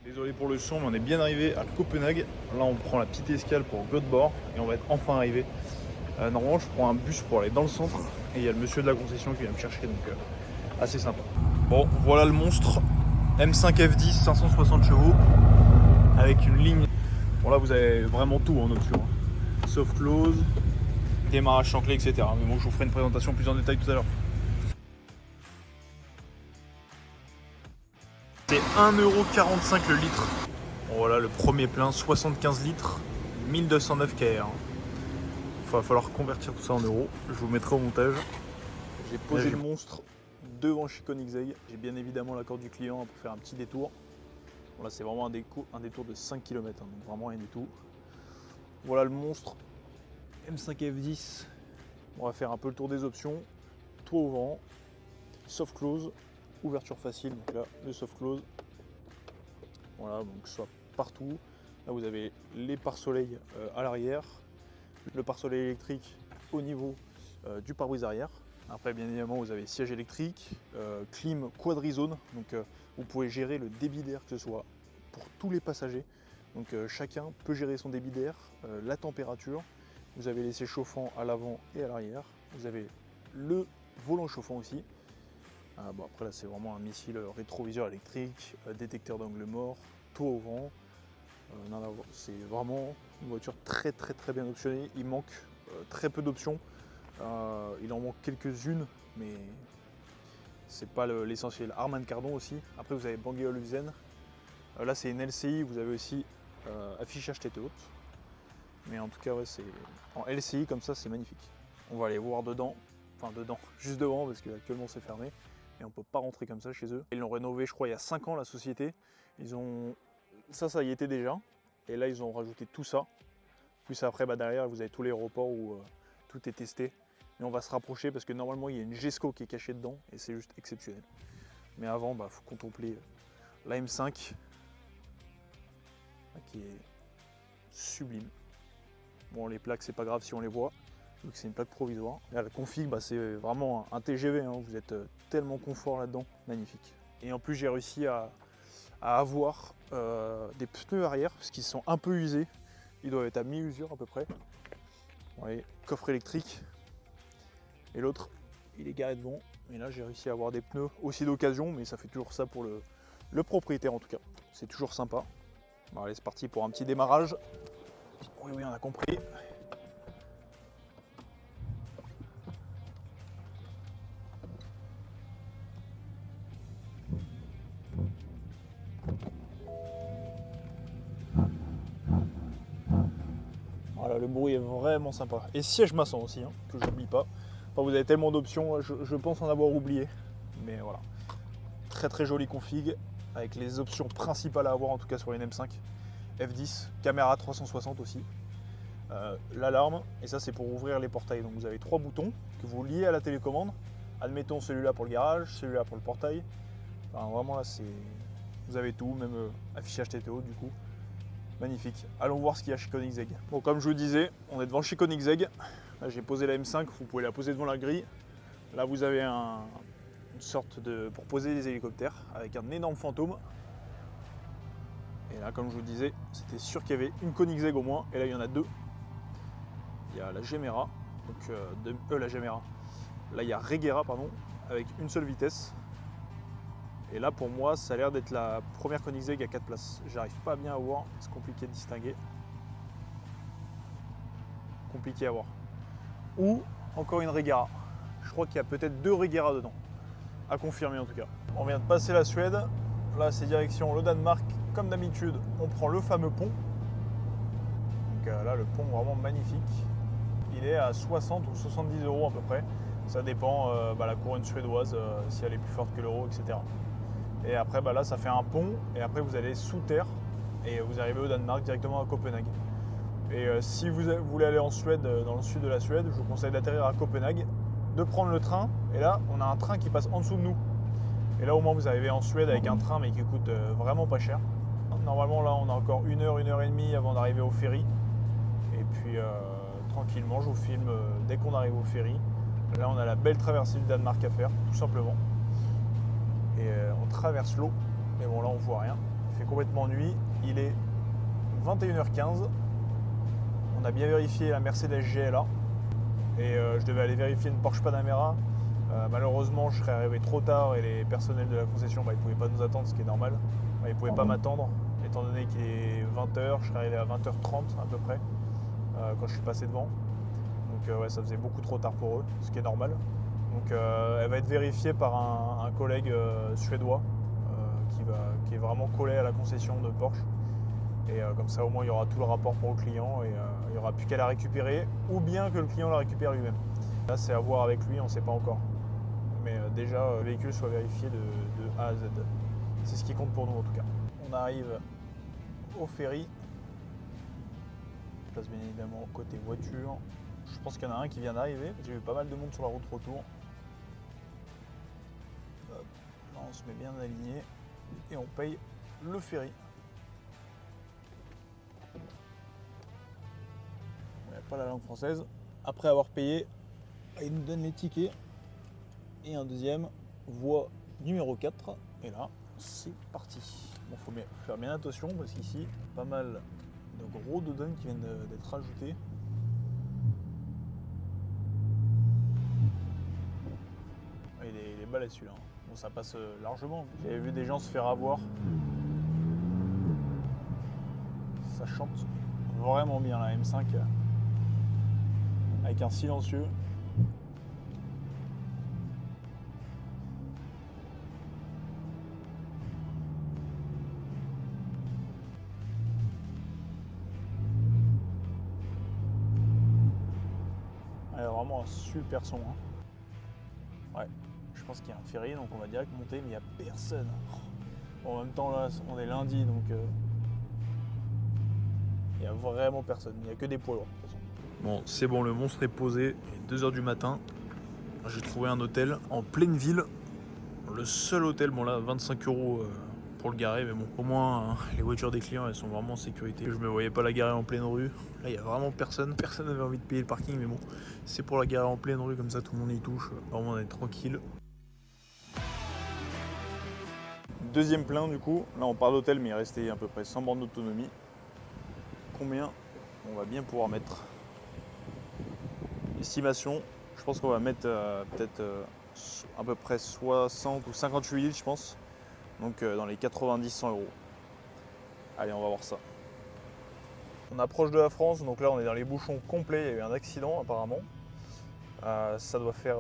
Désolé pour le son, mais on est bien arrivé à Copenhague. Là, on prend la petite escale pour Göteborg et on va être enfin arrivé. Normalement, je prends un bus pour aller dans le centre et il y a le monsieur de la concession qui vient me chercher, donc assez sympa. Bon, voilà le monstre M5 F10 560 chevaux avec une ligne. Bon, là, vous avez vraiment tout en option, hein. Soft close, démarrage sans clé, etc. Mais bon, je vous ferai une présentation plus en détail tout à l'heure. C'est 1,45€ le litre. Bon, voilà le premier plein, 75 litres, 1209 kr. Il va falloir convertir tout ça en euros. Je vous mettrai au montage. J'ai posé le monstre devant chez Koenigsegg. J'ai bien évidemment l'accord du client pour faire un petit détour. Bon, là, c'est vraiment un détour de 5 km, hein, donc vraiment rien du tout. Voilà le monstre M5 F10. On va faire un peu le tour des options. Toit au vent, soft close, ouverture facile. Donc là, le soft close. Voilà, donc soit partout. Là, vous avez les pare-soleil à l'arrière, le pare-soleil électrique au niveau du pare-brise arrière. Après, bien évidemment, vous avez siège électrique, clim quadri-zone. Donc, vous pouvez gérer le débit d'air, que ce soit pour tous les passagers. Donc, chacun peut gérer son débit d'air, la température. Vous avez les sièges chauffants à l'avant et à l'arrière. Vous avez le volant chauffant aussi. Bon, après là c'est vraiment un missile rétroviseur électrique, détecteur d'angle mort, toit au vent. C'est vraiment une voiture très bien optionnée. Il manque très peu d'options. Il en manque quelques-unes, mais c'est pas l'essentiel. Harman Kardon aussi. Après vous avez Bangkok Olufsen. Là c'est une LCI, vous avez aussi affichage tête haute. Mais en tout cas ouais, c'est en LCI comme ça c'est magnifique. On va aller voir dedans, enfin dedans, juste devant parce qu'actuellement c'est fermé. Et on ne peut pas rentrer comme ça chez eux. Ils l'ont rénové, je crois, il y a 5 ans la société. Ça y était déjà. Et là, ils ont rajouté tout ça. Puis après, derrière, vous avez tous les aéroports où tout est testé. Mais on va se rapprocher parce que normalement, il y a une GESCO qui est cachée dedans et c'est juste exceptionnel. Mais avant, il faut contempler la M5 qui est sublime. Bon, les plaques, c'est pas grave si on les voit. Donc c'est une plaque provisoire. Là, la config, c'est vraiment un TGV, hein. Vous êtes tellement confort là-dedans, magnifique. Et en plus j'ai réussi à avoir des pneus arrière, parce qu'ils sont un peu usés. Ils doivent être à mi-usure à peu près. Vous voyez, coffre électrique. Et l'autre, il est garé devant. Et là j'ai réussi à avoir des pneus aussi d'occasion, mais ça fait toujours ça pour le propriétaire en tout cas. C'est toujours sympa. Bon, allez, c'est parti pour un petit démarrage. Oui, on a compris. Voilà, le bruit est vraiment sympa. Et siège maçon aussi, hein, que j'oublie pas. Enfin, vous avez tellement d'options, je pense en avoir oublié. Mais voilà. Très jolie config, avec les options principales à avoir en tout cas sur une M5. F10, caméra 360 aussi. L'alarme, et ça c'est pour ouvrir les portails. Donc vous avez 3 boutons que vous liez à la télécommande. Admettons celui-là pour le garage, celui-là pour le portail. Enfin, vraiment là c'est. Vous avez tout, même affichage TTO du coup. Magnifique. Allons voir ce qu'il y a chez Koenigsegg. Bon, comme je vous disais, on est devant chez Koenigsegg. Là, j'ai posé la M5, vous pouvez la poser devant la grille. Là, vous avez une sorte de... pour poser des hélicoptères avec un énorme fantôme. Et là, comme je vous disais, c'était sûr qu'il y avait une Koenigsegg au moins. Et là, il y en a deux. Il y a la Gemera. Donc, la Gemera. Là, il y a Regera, pardon, avec une seule vitesse. Et là, pour moi, ça a l'air d'être la première Koenigsegg à 4 places. J'arrive pas bien à voir, c'est compliqué de distinguer. Compliqué à voir. Ou encore une Regera. Je crois qu'il y a peut-être 2 Regera dedans. À confirmer en tout cas. On vient de passer la Suède. Là, c'est direction le Danemark. Comme d'habitude, on prend le fameux pont. Donc là, le pont vraiment magnifique. Il est à 60 ou 70 € à peu près. Ça dépend la couronne suédoise, si elle est plus forte que l'euro, etc. Et après, là, ça fait un pont, et après, vous allez sous terre, et vous arrivez au Danemark, directement à Copenhague. Et si vous voulez aller en Suède, dans le sud de la Suède, je vous conseille d'atterrir à Copenhague, de prendre le train, et là, on a un train qui passe en dessous de nous. Et là, au moins, vous arrivez en Suède avec un train, mais qui coûte vraiment pas cher. Normalement, là, on a encore 1 heure, 1 heure et demie avant d'arriver au ferry. Et puis, tranquillement, je vous filme dès qu'on arrive au ferry. Là, on a la belle traversée du Danemark à faire, tout simplement. Et on traverse l'eau, mais bon là on voit rien, il fait complètement nuit. Il est 21h15. On a bien vérifié la Mercedes GLA. Et je devais aller vérifier une Porsche Panamera. Malheureusement, je serais arrivé trop tard et les personnels de la concession, ils ne pouvaient pas nous attendre, ce qui est normal. Ils ne pouvaient pas m'attendre, étant donné qu'il est 20h. Je serais arrivé à 20h30 à peu près, quand je suis passé devant. Donc ouais, ça faisait beaucoup trop tard pour eux, ce qui est normal. Donc elle va être vérifiée par un collègue suédois qui est vraiment collé à la concession de Porsche. Et comme ça, au moins, il y aura tout le rapport pour le client et il n'y aura plus qu'à la récupérer, ou bien que le client la récupère lui-même. Là, c'est à voir avec lui, on ne sait pas encore. Mais déjà, le véhicule soit vérifié de A à Z. C'est ce qui compte pour nous, en tout cas. On arrive au ferry. Je passe bien évidemment côté voiture. Je pense qu'il y en a un qui vient d'arriver. J'ai vu pas mal de monde sur la route retour. Hop. Là, on se met bien aligné et on paye le ferry. Pas la langue française. Après avoir payé, il nous donne les tickets et un deuxième, voie numéro 4. Et là, c'est parti. Bon, faut faire bien attention parce qu'ici, pas mal de gros dodons qui viennent d'être rajoutés. Il est balèze celui-là. Bon, ça passe largement. J'avais vu des gens se faire avoir. Ça chante vraiment bien la M5. Avec un silencieux. Elle a vraiment un super son. Ouais, je pense qu'il y a un ferry, donc on va direct monter, mais il n'y a personne. Bon, en même temps, là, on est lundi, donc il n'y a vraiment personne. Il n'y a que des poids lourds, de toute façon. Bon, c'est bon, le monstre est posé. Il est 2h du matin. J'ai trouvé un hôtel en pleine ville. Le seul hôtel, bon là, 25 € pour le garer, mais bon, au moins, hein, les voitures des clients, elles sont vraiment en sécurité. Je me voyais pas la garer en pleine rue. Là, il y a vraiment personne. Personne n'avait envie de payer le parking, mais bon, c'est pour la garer en pleine rue, comme ça, tout le monde y touche. Vraiment, on est tranquille. Deuxième plein, du coup. Là, on part d'hôtel, mais il restait à peu près 100 bornes d'autonomie. Combien on va bien pouvoir mettre? Estimation, je pense qu'on va mettre peut-être à peu près 60 ou 58 litres, je pense. Donc dans les 90-100 €. Allez, on va voir ça. On approche de la France, donc là on est dans les bouchons complets. Il y a eu un accident apparemment. Ça doit faire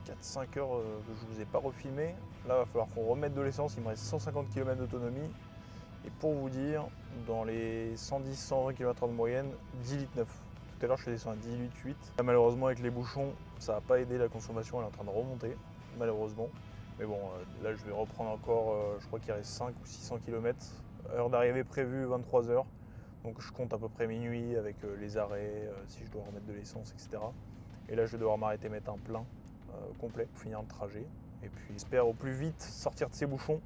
4-5 heures que je ne vous ai pas refilmé. Là, il va falloir qu'on remette de l'essence. Il me reste 150 km d'autonomie. Et pour vous dire, dans les 110-120 km/h de moyenne, 10 litres 9. Tout à l'heure, je suis descendu à 18,8. Là, malheureusement, avec les bouchons, ça n'a pas aidé la consommation. Elle est en train de remonter, malheureusement. Mais bon, là, je vais reprendre encore, je crois qu'il reste 5 ou 600 km. Heure d'arrivée prévue, 23 h. Donc, je compte à peu près minuit avec les arrêts, si je dois remettre de l'essence, etc. Et là, je vais devoir m'arrêter, mettre un plein complet pour finir le trajet. Et puis, j'espère au plus vite sortir de ces bouchons.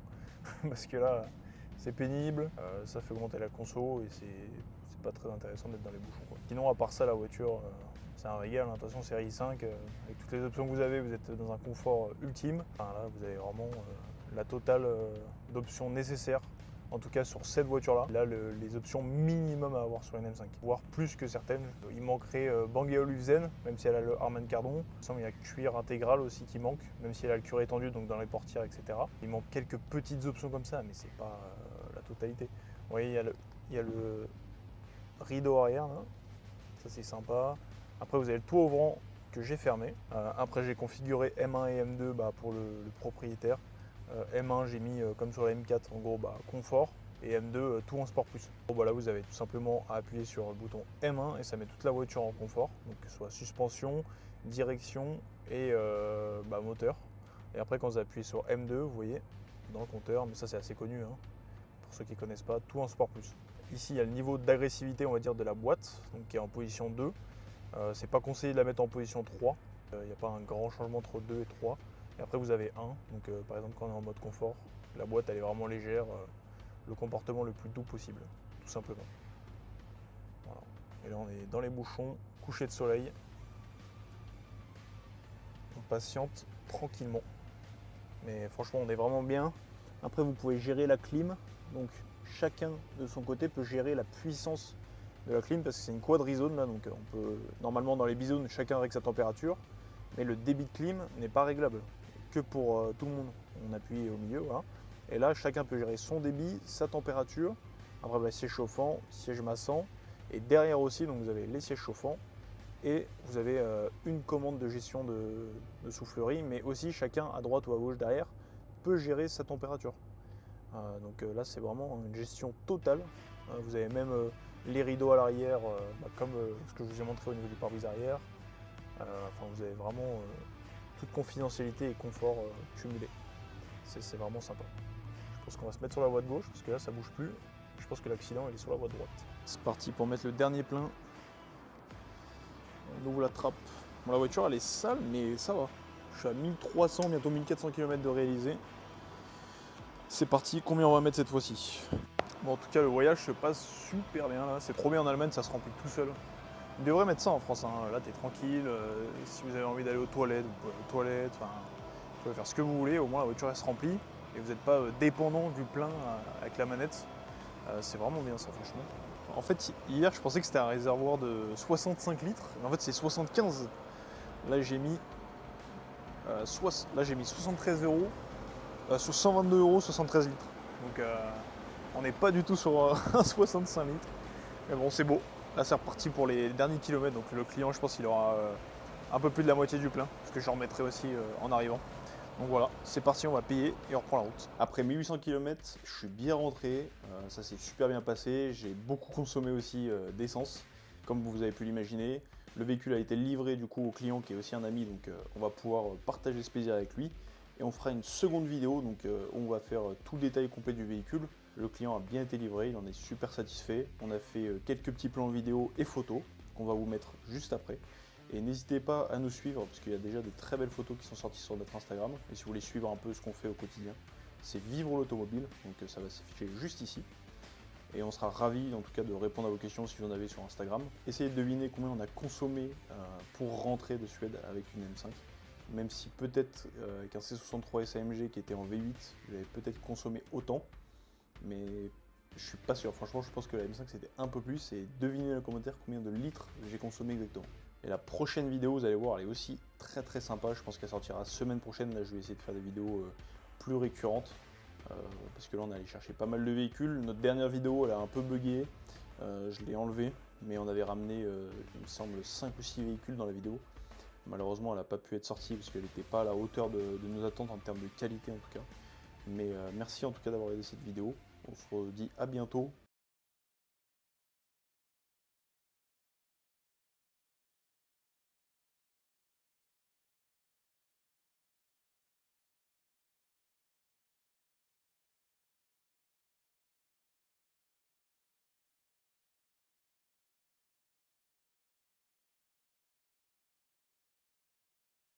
Parce que là, c'est pénible, ça fait augmenter la conso et c'est pas très intéressant d'être dans les bouchons, quoi. Sinon, à part ça, la voiture, c'est un régal. De toute façon, série 5, avec toutes les options que vous avez, vous êtes dans un confort ultime. Enfin, là, vous avez vraiment la totale d'options nécessaires. En tout cas sur cette voiture-là. Là, les options minimum à avoir sur une M5, voire plus que certaines. Il manquerait Bang & Olufsen, même si elle a le Harman Kardon. Il y a cuir intégral aussi qui manque, même si elle a le cuir étendu, donc dans les portières, etc. Il manque quelques petites options comme ça, mais c'est pas la totalité. Vous voyez, il y a le rideau arrière, là. Ça c'est sympa. Après, vous avez le toit ouvrant que j'ai fermé. Après, j'ai configuré M1 et M2 pour le propriétaire. M1 j'ai mis comme sur la M4 en gros confort et M2 tout en sport plus. Bon, voilà, vous avez tout simplement à appuyer sur le bouton M1 et ça met toute la voiture en confort, donc que ce soit suspension, direction et moteur. Et après quand vous appuyez sur M2, vous voyez dans le compteur, mais ça c'est assez connu hein, pour ceux qui ne connaissent pas, tout en sport plus. Ici il y a le niveau d'agressivité on va dire de la boîte, donc qui est en position 2. C'est pas conseillé de la mettre en position 3, il n'y a pas un grand changement entre 2 et 3. Et après vous avez 1, donc par exemple quand on est en mode confort, la boîte elle est vraiment légère, le comportement le plus doux possible, tout simplement. Voilà. Et là on est dans les bouchons, coucher de soleil. On patiente tranquillement. Mais franchement on est vraiment bien. Après vous pouvez gérer la clim. Donc chacun de son côté peut gérer la puissance de la clim parce que c'est une quadrizone là, donc on peut normalement dans les bizones chacun règle sa température, mais le débit de clim n'est pas réglable que pour tout le monde. On appuie au milieu, voilà. Et là chacun peut gérer son débit, sa température. Après bah, siège chauffant, siège massant, et derrière aussi donc vous avez les sièges chauffants et vous avez une commande de gestion de soufflerie, mais aussi chacun à droite ou à gauche derrière peut gérer sa température. Donc là c'est vraiment une gestion totale. Vous avez même les rideaux à l'arrière, comme ce que je vous ai montré au niveau du pare-brise arrière. Enfin vous avez vraiment toute confidentialité et confort cumulé. C'est vraiment sympa. Je pense qu'on va se mettre sur la voie de gauche parce que là ça bouge plus. Je pense que l'accident il est sur la voie de droite. C'est parti pour mettre le dernier plein. On ouvre la trappe. Bon, la voiture elle est sale mais ça va. Je suis à 1300, bientôt 1400 km de réalisé. C'est parti, combien on va mettre cette fois-ci? Bon, en tout cas, le voyage se passe super bien là. C'est trop bien en Allemagne, ça se remplit tout seul. Ils devraient mettre ça en France. Hein. Là, t'es tranquille. Si vous avez envie d'aller aux toilettes, vous pouvez aller aux toilettes. Enfin, vous pouvez faire ce que vous voulez. Au moins, la voiture elle se remplit et vous n'êtes pas dépendant du plein avec la manette. C'est vraiment bien ça, franchement. En fait, hier, je pensais que c'était un réservoir de 65 litres. Mais en fait, c'est 75. Là, j'ai mis, 73 euros. Sur 122 euros, 73 litres. Donc on n'est pas du tout sur un 65 litres. Mais bon, c'est beau. Là, c'est reparti pour les derniers kilomètres. Donc le client, je pense qu'il aura un peu plus de la moitié du plein. Parce que je remettrai aussi en arrivant. Donc voilà, c'est parti, on va payer et on reprend la route. Après 1800 km, je suis bien rentré. Ça s'est super bien passé. J'ai beaucoup consommé aussi d'essence, comme vous avez pu l'imaginer. Le véhicule a été livré du coup au client qui est aussi un ami. Donc on va pouvoir partager ce plaisir avec lui. Et on fera une seconde vidéo, donc on va faire tout le détail complet du véhicule. Le client a bien été livré, il en est super satisfait. On a fait quelques petits plans vidéo et photos qu'on va vous mettre juste après. Et n'hésitez pas à nous suivre parce qu'il y a déjà de très belles photos qui sont sorties sur notre Instagram. Et si vous voulez suivre un peu ce qu'on fait au quotidien, c'est Vivre l'automobile, donc ça va s'afficher juste ici. Et on sera ravis en tout cas de répondre à vos questions si vous en avez sur Instagram. Essayez de deviner combien on a consommé pour rentrer de Suède avec une M5. Même si peut-être avec un C63 SAMG qui était en V8, j'avais peut-être consommé autant, mais je suis pas sûr. Franchement, je pense que la M5 c'était un peu plus. Et devinez dans les commentaires combien de litres j'ai consommé exactement. Et la prochaine vidéo, vous allez voir, elle est aussi très très sympa. Je pense qu'elle sortira la semaine prochaine. Là, je vais essayer de faire des vidéos plus récurrentes. Parce que là, on est allé chercher pas mal de véhicules. Notre dernière vidéo, elle a un peu bugué. Je l'ai enlevée, mais on avait ramené, il me semble, 5 ou 6 véhicules dans la vidéo. Malheureusement, elle n'a pas pu être sortie parce qu'elle n'était pas à la hauteur de nos attentes en termes de qualité en tout cas. Mais merci en tout cas d'avoir aidé cette vidéo. On se redit à bientôt